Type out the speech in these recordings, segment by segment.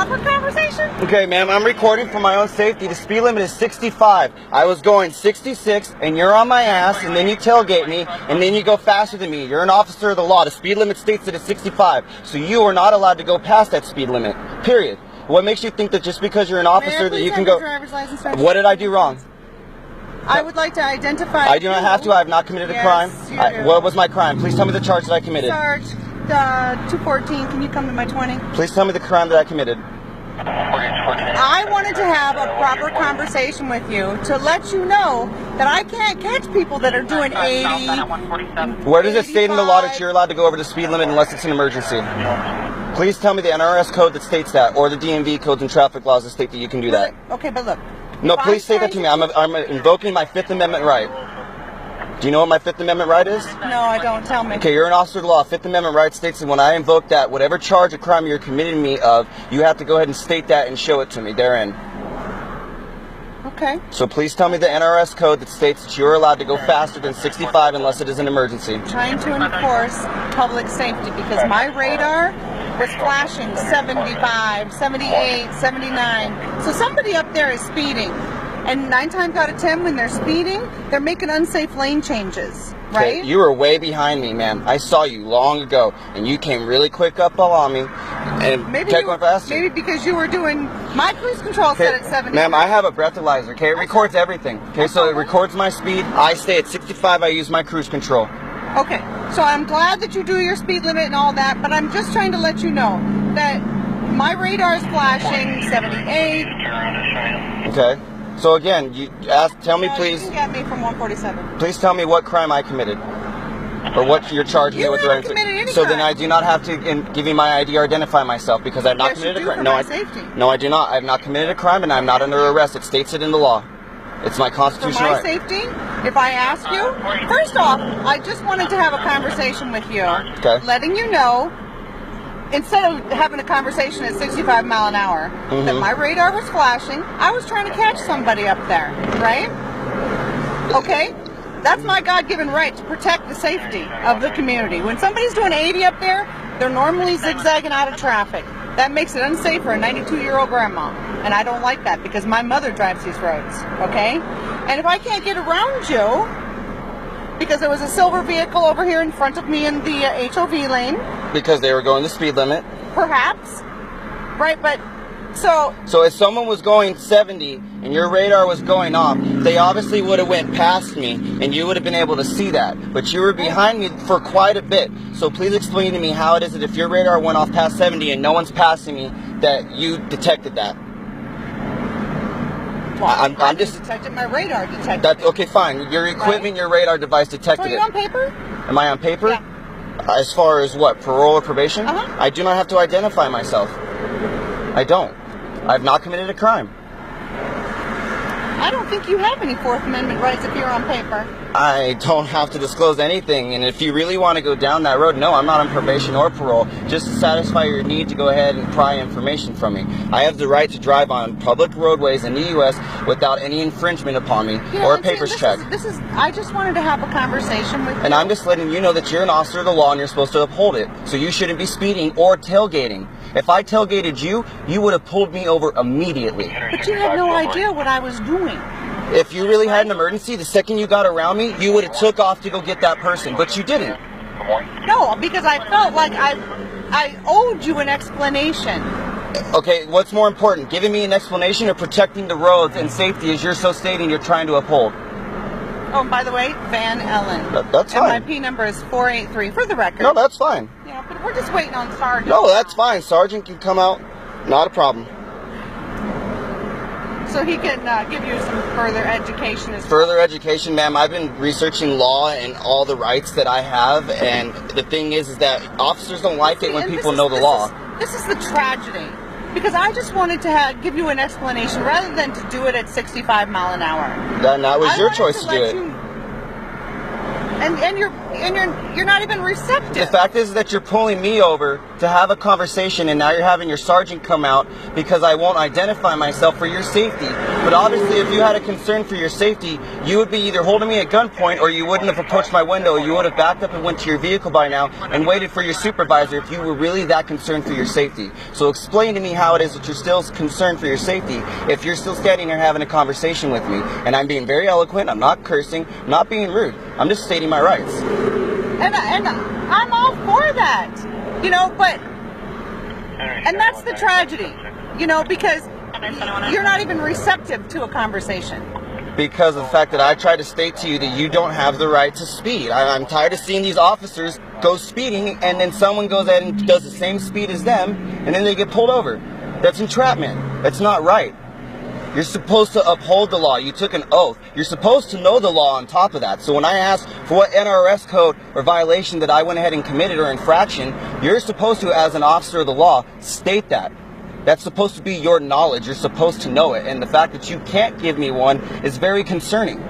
have a conversation? Okay, ma'am, I'm recording for my own safety. The speed limit is 65. I was going 66, and you're on my ass, and then you tailgate me, and then you go faster than me. You're an officer of the law. The speed limit states that it's 65, so you are not allowed to go past that speed limit, period. What makes you think that just because you're an officer that you can go... Driver's license What did I do wrong? I would like to identify... I do not have to. I have not committed a crime. You do. What was my crime? Please tell me the charge that I committed. Sarge, 214, can you come to my 20? Please tell me the crime that I committed. I wanted to have a proper conversation with you to let you know that I can't catch people that are doing 80. Where does it state in the law that you're allowed to go over the speed limit unless it's an emergency? Please tell me the NRS code that states that, or the DMV codes and traffic laws that state that you can do that. Okay, but look. No, please say that to me. I'm invoking my Fifth Amendment right. Do you know what my Fifth Amendment right is? No, I don't. Tell me. Okay, you're an officer of the law. Fifth Amendment right states that when I invoke that, whatever charge or crime you're committing me of, you have to go ahead and state that and show it to me therein. Okay. So please tell me the NRS code that states that you're allowed to go faster than 65 unless it is an emergency. Trying to enforce public safety because my radar was flashing 75, 78, 79. So somebody up there is speeding. And 9 times out of 10, when they're speeding, they're making unsafe lane changes, right? Okay, you were way behind me, man. I saw you long ago, and you came really quick up on me, and kept going faster. Maybe because you were doing my cruise control set at 70. Ma'am, I have a breathalyzer, okay? It records everything, okay? So it records my speed. I stay at 65. I use my cruise control. Okay, so I'm glad that you do your speed limit and all that, but I'm just trying to let you know that my radar is flashing 78. Okay. So again, tell me please. You can get me from 147. Please tell me what crime I committed, or what you're charging me with. You haven't committed any so crime. then I do not have to give you my ID or identify myself because I've not committed a crime. No, I do not. I have not committed a crime, and I'm not under arrest. It states it in the law. It's my constitutional right. For my safety, if I ask you, first off, I just wanted to have a conversation with you, letting you know. Instead of having a conversation at 65 mile an hour, that my radar was flashing, I was trying to catch somebody up there, right? Okay? That's my God-given right to protect the safety of the community. When somebody's doing 80 up there, they're normally zigzagging out of traffic. That makes it unsafe for a 92-year-old grandma. And I don't like that because my mother drives these roads, okay? And if I can't get around you, because there was a silver vehicle over here in front of me in the HOV lane. Because they were going the speed limit. Perhaps. Right, but so if someone was going 70 and your radar was going off, they obviously would have went past me and you would have been able to see that. But you were behind me for quite a bit. So please explain to me how it is that if your radar went off past 70 and no one's passing me, that you detected that. Well, I'm just detected. My radar detected. That's okay, fine. Your equipment, your radar device detected it. Are you on paper? Am I on paper? Yeah. As far as what, parole or probation? Uh-huh. I do not have to identify myself. I don't. I've not committed a crime. I don't think you have any Fourth Amendment rights if you're on paper. I don't have to disclose anything, and if you really want to go down that road, no, I'm not on probation or parole, just to satisfy your need to go ahead and pry information from me. I have the right to drive on public roadways in the U.S. without any infringement upon me or a papers check. I just wanted to have a conversation with you. And I'm just letting you know that you're an officer of the law and you're supposed to uphold it. So you shouldn't be speeding or tailgating. If I tailgated you, you would have pulled me over immediately. But you had no idea what I was doing. If you really had an emergency, the second you got around me, you would have took off to go get that person, but you didn't. No, because I felt like I owed you an explanation. Okay, what's more important, giving me an explanation or protecting the roads and safety as you're so stating you're trying to uphold? Oh, and by the way, Van Ellen. That's fine. And my P number is 483, for the record. No, that's fine. Yeah, but we're just waiting on Sergeant. No, that's fine. Sergeant can come out. Not a problem. So he can give you some further education. Further education, ma'am. I've been researching law and all the rights that I have, and the thing is that officers don't like it when people know the law. This is the tragedy. Because I just wanted to give you an explanation rather than to do it at 65 mile an hour. That was your choice to do it. And you're not even receptive The fact is that you're pulling me over to have a conversation, and now you're having your sergeant come out because I won't identify myself for your safety. But obviously, if you had a concern for your safety, you would be either holding me at gunpoint or you wouldn't have approached my window. You would have backed up and went to your vehicle by now and waited for your supervisor if you were really that concerned for your safety. So explain to me how it is that you're still concerned for your safety if you're still standing here having a conversation with me. And I'm being very eloquent, I'm not cursing, I'm not being rude. I'm just stating my rights. And I'm all for that, you know, but, and that's the tragedy, you know, because you're not even receptive to a conversation. Because of the fact that I tried to state to you that you don't have the right to speed. I'm tired of seeing these officers go speeding and then someone goes ahead and does the same speed as them and then they get pulled over. That's entrapment. That's not right. You're supposed to uphold the law. You took an oath. You're supposed to know the law on top of that. So when I ask for what NRS code or violation that I went ahead and committed or infraction, you're supposed to, as an officer of the law, state that. That's supposed to be your knowledge. You're supposed to know it. And the fact that you can't give me one is very concerning. 483.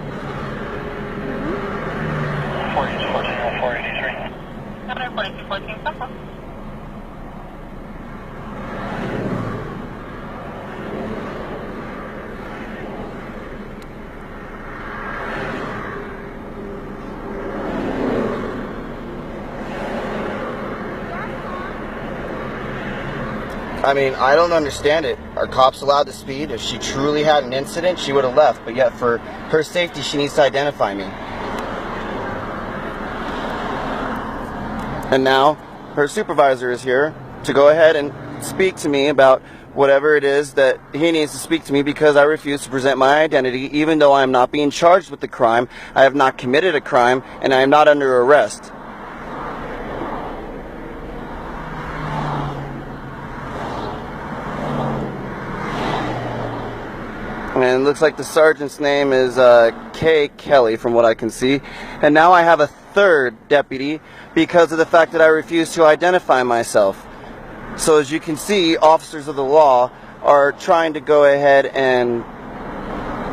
I mean, I don't understand it. Are cops allowed to speed? If she truly had an incident, she would have left. But yet, for her safety, she needs to identify me. And now, her supervisor is here to go ahead and speak to me about whatever it is that he needs to speak to me because I refuse to present my identity, even though I am not being charged with the crime. I have not committed a crime, and I am not under arrest. And it looks like the sergeant's name is Kay Kelly, from what I can see. And now I have a third deputy because of the fact that I refuse to identify myself. So as you can see, officers of the law are trying to go ahead and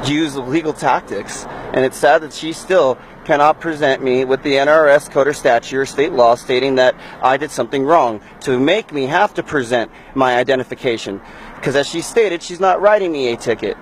use legal tactics. And it's sad that she still cannot present me with the NRS code or statute or state law stating that I did something wrong to make me have to present my identification. Because as she stated, she's not writing me a ticket.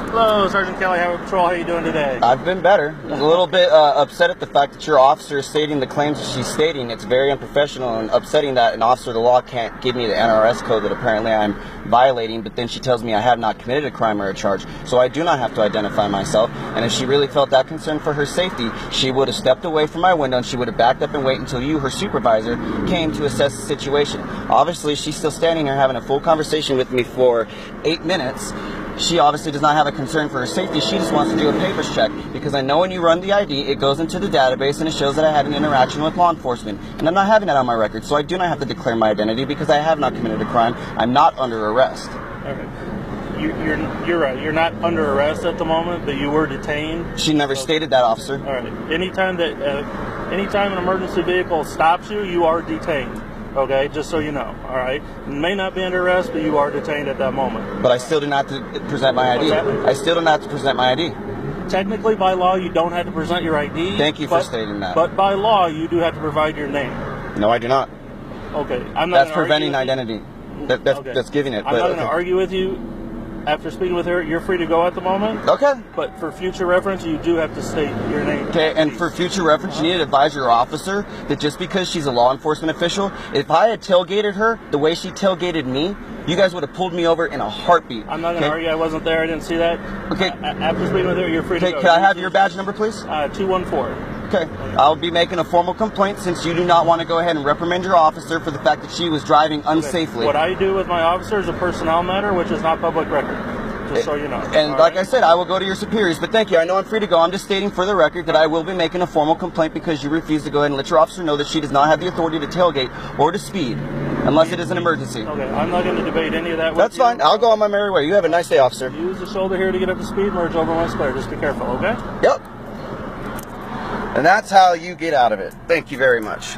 Hello, Sergeant Kelly, Highway Patrol. How are you doing today? I've been better. I'm a little bit upset at the fact that your officer is stating the claims that she's stating. It's very unprofessional and upsetting that an officer of the law can't give me the NRS code that apparently I'm violating, but then she tells me I have not committed a crime or a charge, so I do not have to identify myself. And if she really felt that concerned for her safety, she would have stepped away from my window and she would have backed up and waited until you, her supervisor, came to assess the situation. Obviously, she's still standing here having a full conversation with me for 8 minutes. She obviously does not have a concern for her safety. She just wants to do a papers check because I know when you run the ID, it goes into the database and it shows that I had an interaction with law enforcement. And I'm not having that on my record, so I do not have to declare my identity because I have not committed a crime. I'm not under arrest. Okay. You're right. You're not under arrest at the moment, but you were detained. She never stated that, officer. All right. Anytime an emergency vehicle stops you, you are detained. Okay, just so you know, all right? You may not be under arrest, but you are detained at that moment. But I still do not have to present my ID. I still do not have to present my ID. Technically, by law, you don't have to present your ID. Thank you for stating that. But by law, you do have to provide your name. No, I do not. Okay, I'm not. That's preventing identity. That's giving it. I'm not going to argue with you. After speaking with her, you're free to go at the moment. Okay. But for future reference, you do have to state your name. Okay, and for future reference, you need to advise your officer that just because she's a law enforcement official, if I had tailgated her the way she tailgated me, you guys would have pulled me over in a heartbeat. I'm not going to argue. I wasn't there. I didn't see that. Okay. After speaking with her, you're free to go. Can I have your badge number, please? 214. Okay. I'll be making a formal complaint since you do not want to go ahead and reprimand your officer for the fact that she was driving unsafely. Okay. What I do with my officer is a personnel matter, which is not public record. Just so you know. And like I said, I will go to your superiors. But thank you. I know I'm free to go. I'm just stating for the record that I will be making a formal complaint because you refuse to go ahead and let your officer know that she does not have the authority to tailgate or to speed. Unless it is an emergency. Okay, I'm not going to debate any of that with That's you. fine. I'll go on my merry way. You have a nice day, officer. Use the shoulder here to get up to speed, merge over my square. Just be careful, okay? Yep. And that's how you get out of it. Thank you very much.